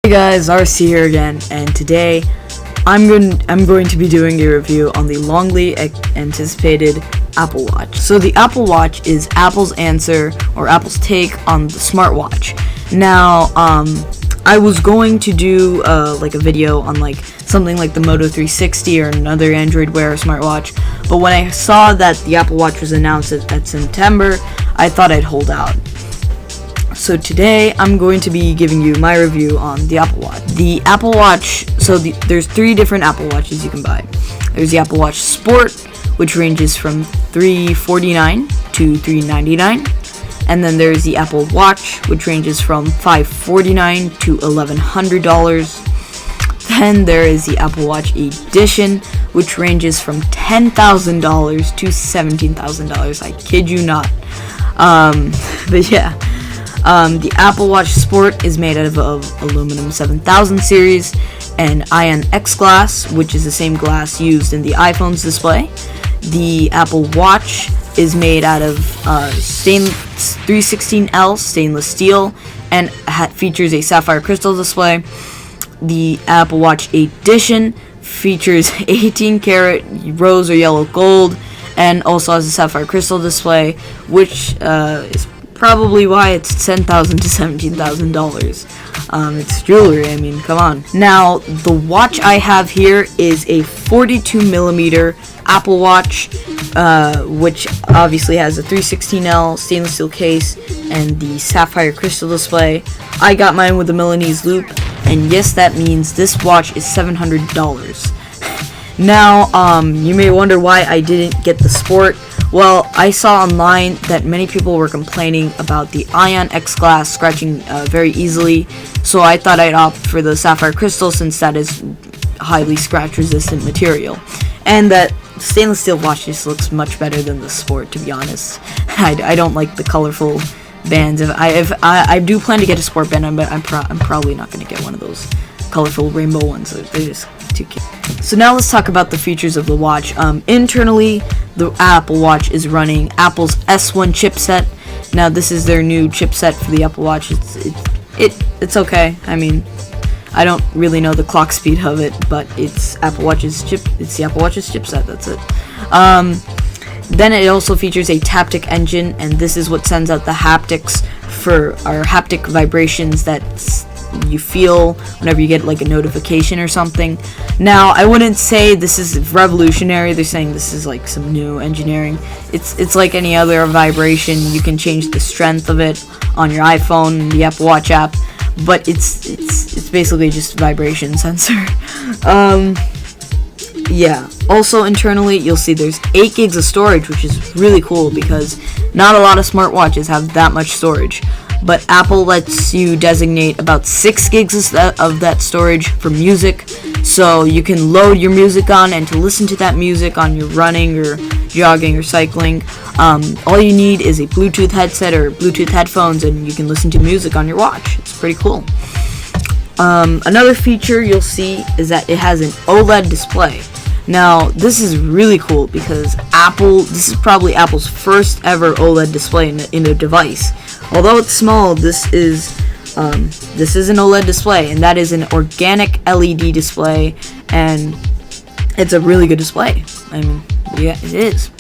Hey guys, RC here again, and today I'm going to be doing a review on the longly anticipated Apple Watch. So the Apple Watch is Apple's answer or Apple's take on the smartwatch. Now, I was going to do like a video on like something like the Moto 360 or another Android Wear smartwatch, but when I saw that the Apple Watch was announced at September, I thought I'd hold out. So today I'm going to be giving you my review on the Apple Watch. The Apple Watch, there's three different Apple Watches you can buy. There's the Apple Watch Sport, which ranges from $349 to $399, and then there's the Apple Watch, which ranges from $549 to $1,100. Then there is the Apple Watch Edition, which ranges from $10,000 to $17,000. I kid you not. But yeah. The Apple Watch Sport is made out of aluminum 7000 series and Ion X glass, which is the same glass used in the iPhone's display. The Apple Watch is made out of 316L stainless steel and features a sapphire crystal display. The Apple Watch Edition features 18 karat rose or yellow gold and also has a sapphire crystal display, which is probably why it's $10,000 to $17,000. It's jewelry, I mean, come on. Now, the watch I have here is a 42mm Apple Watch, which obviously has a 316L stainless steel case and the sapphire crystal display. I got mine with the Milanese loop, and yes, that means this watch is $700. Now, you may wonder why I didn't get the Sport. Well, I saw online that many people were complaining about the Ion X glass scratching very easily, so I thought I'd opt for the sapphire crystal since that is highly scratch-resistant material. And that stainless steel watch just looks much better than the Sport, to be honest. I don't like the colorful bands. If I do plan to get a Sport band, but I'm probably not going to get one of those colorful rainbow ones. They're just too cute. So now let's talk about the features of the watch. Internally, the Apple Watch is running Apple's S1 chipset. Now this is their new chipset for the Apple Watch. It's okay. I mean, I don't really know the clock speed of it, but it's the Apple Watch's chipset. That's it. Then it also features a Taptic engine, and this is what sends out the haptics for our haptic vibrations that you feel whenever you get like a notification or something. Now, I wouldn't say this is revolutionary. They're saying this is like some new engineering. It's like any other vibration. You can change the strength of it on your iPhone, the Apple Watch app, but it's basically just a vibration sensor. Yeah. Also internally, you'll see there's 8 gigs of storage, which is really cool because not a lot of smartwatches have that much storage. But Apple lets you designate about 6 gigs of that storage for music, so you can load your music on and to listen to that music on your running or jogging or cycling. All you need is a Bluetooth headset or Bluetooth headphones, and you can listen to music on your watch. It's pretty cool. Another feature you'll see is that it has an OLED display. Now, this is really cool because this is probably Apple's first ever OLED display in a device. Although it's small, this is an OLED display, and that is an organic LED display, and it's a really good display. I mean, yeah, it is.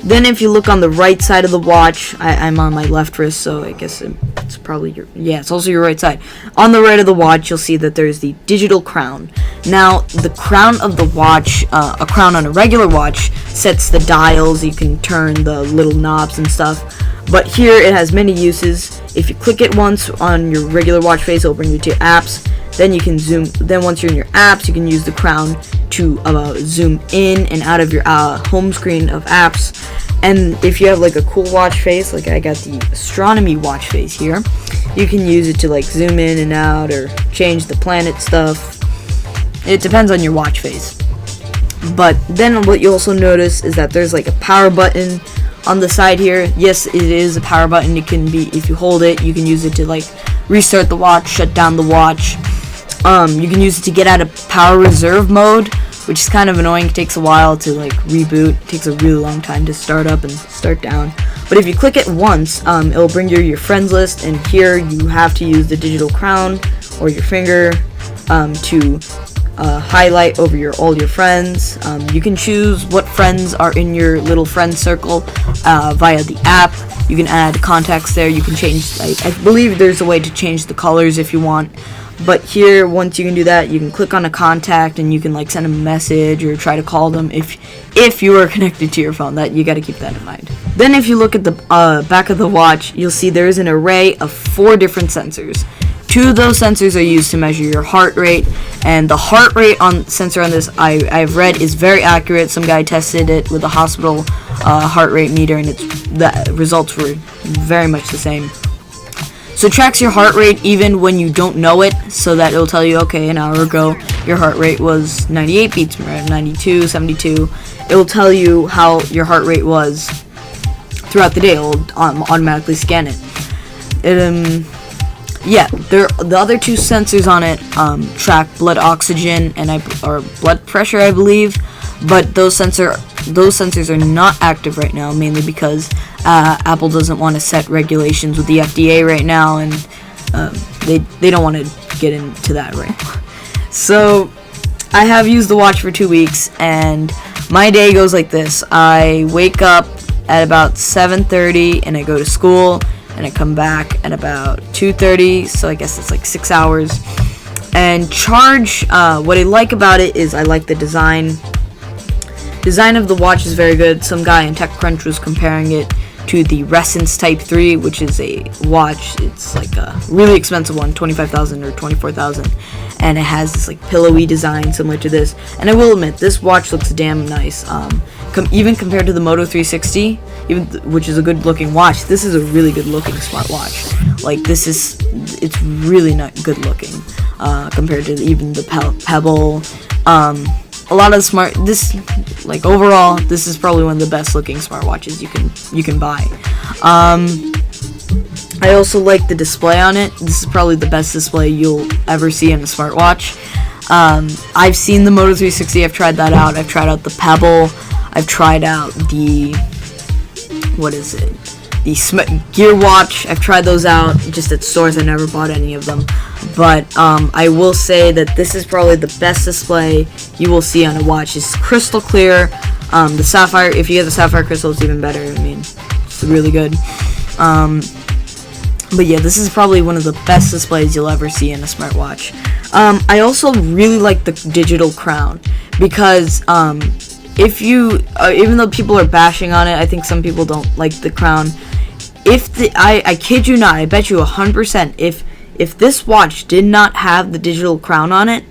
Then if you look on the right side of the watch, I'm on my left wrist, so I guess it's probably it's also your right side. On the right of the watch, you'll see that there's the digital crown. Now, the crown of the watch, a crown on a regular watch, sets the dials. You can turn the little knobs and stuff. But here it has many uses. If you click it once on your regular watch face, it'll bring you to apps. Then you can zoom. Then once you're in your apps, you can use the crown to zoom in and out of your home screen of apps. And if you have like a cool watch face, like I got the astronomy watch face here, you can use it to like zoom in and out or change the planet stuff. It depends on your watch face. But then what you also notice is that there's like a power button on the side here. Yes, it is a power button. It can be, if you hold it, you can use it to like restart the watch, shut down the watch. You can use it to get out of power reserve mode, which is kind of annoying. It takes a while to like reboot. It takes a really long time to start up and start down. But if you click it once, it'll bring you your friends list, and here you have to use the digital crown or your finger to highlight over all your friends. You can choose what friends are in your little friend circle via the app. You can add contacts there. You can change, I believe there's a way to change the colors if you want. But here, once you can do that, you can click on a contact and you can like send them a message or try to call them if you are connected to your phone. That you got to keep that in mind. Then if you look at the back of the watch, you'll see there is an array of 4 different sensors. 2 of those sensors are used to measure your heart rate, and the heart rate sensor on this I've read is very accurate. Some guy tested it with a hospital heart rate meter, and the results were very much the same. So it tracks your heart rate even when you don't know it, so that it'll tell you, okay, an hour ago your heart rate was 98 beats per minute, 92, 72. It will tell you how your heart rate was throughout the day. It will automatically scan it. Yeah, the other 2 sensors on it track blood oxygen or blood pressure, I believe, but those sensors are not active right now, mainly because Apple doesn't want to set regulations with the FDA right now, and they don't want to get into that right now. So I have used the watch for 2 weeks, and my day goes like this. I wake up at about 7:30 and I go to school, and I come back at about 2:30, so I guess it's like 6 hours. And charge, what I like about it is I like the design. Design of the watch is very good. Some guy in TechCrunch was comparing it to the Resonance Type 3, which is a watch. It's like a really expensive one, $25,000 or $24,000, and it has this like pillowy design similar to this. And I will admit, this watch looks damn nice. Even compared to the Moto 360, which is a good looking watch, this is a really good looking smartwatch. Like it's really not good looking compared to even the Pebble. A lot of overall, this is probably one of the best looking smartwatches you can buy. I also like the display on it. This is probably the best display you'll ever see in a smartwatch. I've seen the Moto 360. I've tried that out. I've tried out the Pebble. I've tried out the Gear Watch. I've tried those out just at stores. I never bought any of them, but I will say that this is probably the best display you will see on a watch. It's crystal clear. The sapphire, if you get the sapphire crystal, it's even better. I mean, it's really good. But yeah, this is probably one of the best displays you'll ever see in a smartwatch. I also really like the digital crown because if you, even though people are bashing on it, I think some people don't like the crown. I kid you not, I bet you 100%, if this watch did not have the digital crown on it,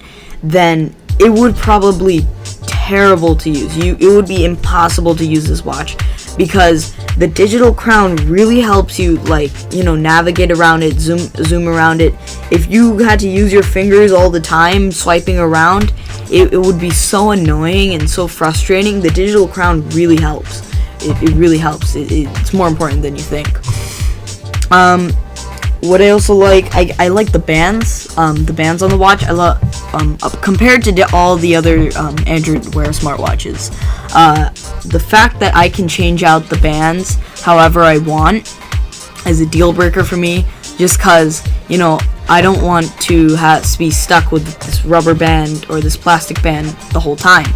then it would probably terrible to use. It would be impossible to use this watch because the digital crown really helps you navigate around it, zoom around it. If you had to use your fingers all the time swiping around, it would be so annoying and so frustrating. The digital crown really helps. It really helps. It's more important than you think. What I also like, I like the bands. The bands on the watch. I love compared to all the other Android Wear smartwatches. The fact that I can change out the bands however I want is a deal breaker for me. Just because I don't want to be stuck with this rubber band or this plastic band the whole time.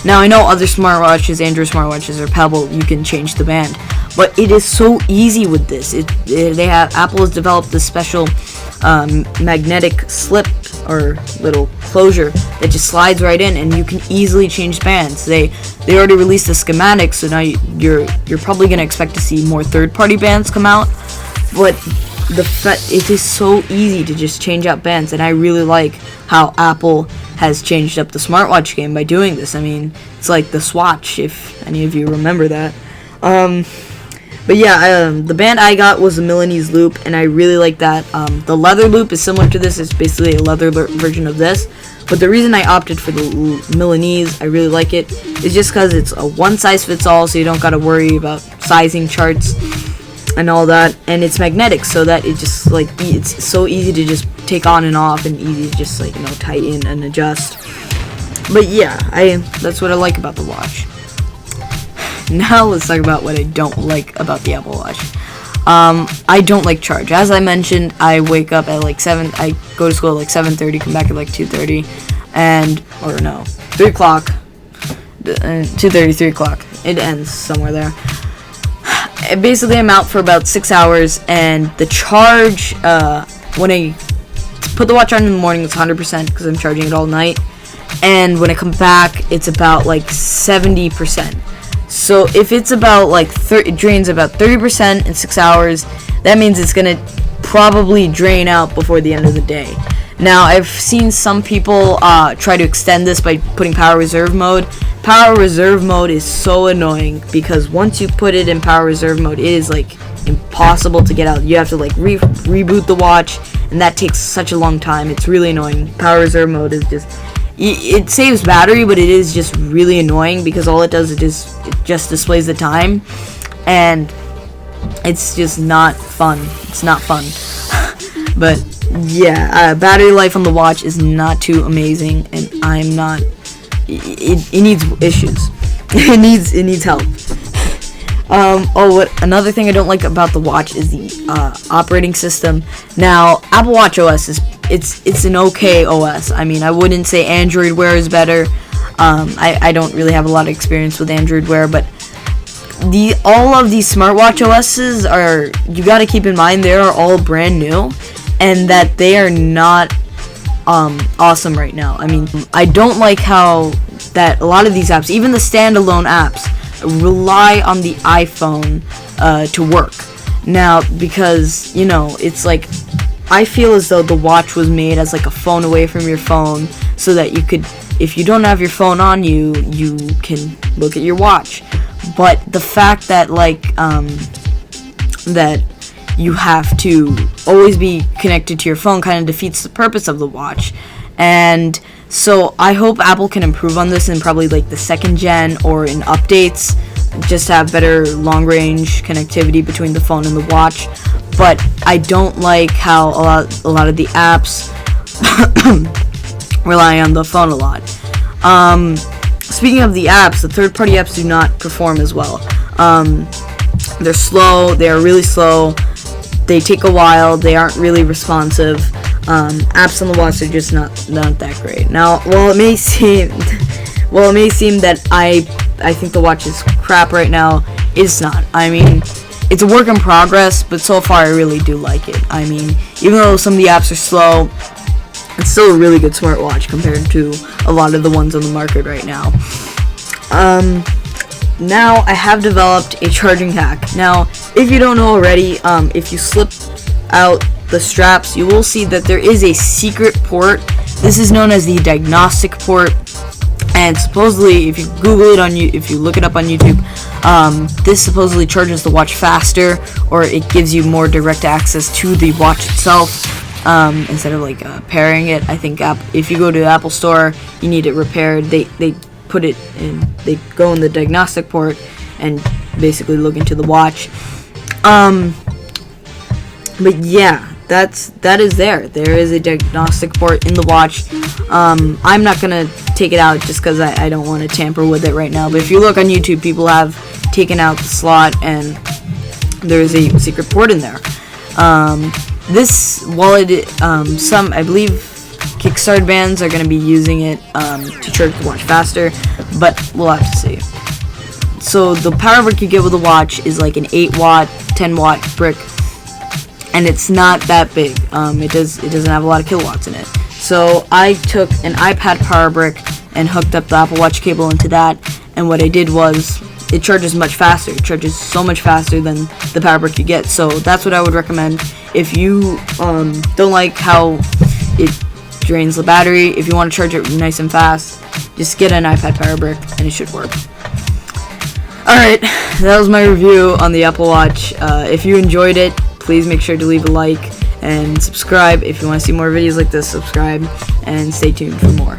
Now I know other smartwatches, Android smartwatches or Pebble, you can change the band, but it is so easy with this. Apple has developed this special magnetic slip or little closure that just slides right in, and you can easily change bands. They already released the schematics, so now you're probably gonna expect to see more third-party bands come out, but it is so easy to just change out bands, and I really like how Apple has changed up the smartwatch game by doing this. I mean, it's like the Swatch, if any of you remember that. But yeah, the band I got was the Milanese loop, and I really like that. The leather loop is similar to this. It's basically a leather version of this. But the reason I opted for the Milanese, I really like it, is just because it's a one-size-fits-all, so you don't got to worry about sizing charts and all that, and it's magnetic, so that it just it's so easy to just take on and off, and easy to just tighten and adjust. But yeah, that's what I like about the watch. Now let's talk about what I don't like about the Apple Watch. I don't like charge. As I mentioned, I wake up at like 7. I go to school at like 7:30, come back at like 2:30, and or no, 3 o'clock. 2:30, 3 o'clock. It ends somewhere there. Basically, I'm out for about 6 hours, and the charge when I put the watch on in the morning, it's 100% because I'm charging it all night, and when I come back, it's about like 70%. So if it's about like it drains about 30% in 6 hours, that means it's gonna probably drain out before the end of the day. Now, I've seen some people try to extend this by putting power reserve mode. Power reserve mode is so annoying because once you put it in power reserve mode, it is like impossible to get out. You have to like reboot the watch, and that takes such a long time. It's really annoying. Power reserve mode is just, it saves battery, but it is just really annoying because all it does is it just displays the time, and it's just not fun. It's not fun. But yeah, battery life on the watch is not too amazing, and I'm not. It needs issues. it needs help. Another thing I don't like about the watch is the operating system. Now, Apple Watch OS it's an okay OS. I mean, I wouldn't say Android Wear is better. I don't really have a lot of experience with Android Wear, but all of these smartwatch OSs are, you got to keep in mind, they are all brand new, and that they are not awesome right now. I mean, I don't like how that a lot of these apps, even the standalone apps, rely on the iPhone to work. Now, because, you know, it's like, I feel as though the watch was made as like a phone away from your phone, so that you could, if you don't have your phone on you, you can look at your watch. But the fact that like that you have to always be connected to your phone kind of defeats the purpose of the watch. And so I hope Apple can improve on this in probably like the second gen or in updates, just to have better long range connectivity between the phone and the watch. But I don't like how a lot of the apps rely on the phone a lot. Speaking of the apps, the third-party apps do not perform as well. They're slow. They are really slow. They take a while. They aren't really responsive. Apps on the watch are just not that great. Now, while it may seem that I think the watch is crap right now, it's not. I mean, it's a work in progress, but so far I really do like it. I mean, even though some of the apps are slow, it's still a really good smartwatch compared to a lot of the ones on the market right now. Now I have developed a charging hack. Now, if you don't know already, if you slip out the straps, you will see that there is a secret port. This is known as the diagnostic port, and supposedly, if you Google it if you look it up on YouTube, this supposedly charges the watch faster, or it gives you more direct access to the watch itself. Instead of like pairing it. I think if you go to the Apple Store, you need it repaired. They put it in. They go in the diagnostic port and basically look into the watch. But yeah, that is there. There is a diagnostic port in the watch. I'm not gonna take it out just because I don't want to tamper with it right now. But if you look on YouTube, people have taken out the slot, and there is a secret port in there. This wallet, I believe Kickstarter bands are going to be using it to charge the watch faster, but we'll have to see. So the power brick you get with the watch is like an 8 watt, 10 watt brick, and it's not that big. It doesn't have a lot of kilowatts in it. So I took an iPad power brick and hooked up the Apple Watch cable into that, and what I did was, it charges much faster. It charges so much faster than the power brick you get. So that's what I would recommend. If you don't like how it drains the battery, if you want to charge it nice and fast, just get an iPad power brick and it should work. Alright, that was my review on the Apple Watch. If you enjoyed it, please make sure to leave a like and subscribe. If you want to see more videos like this, subscribe and stay tuned for more.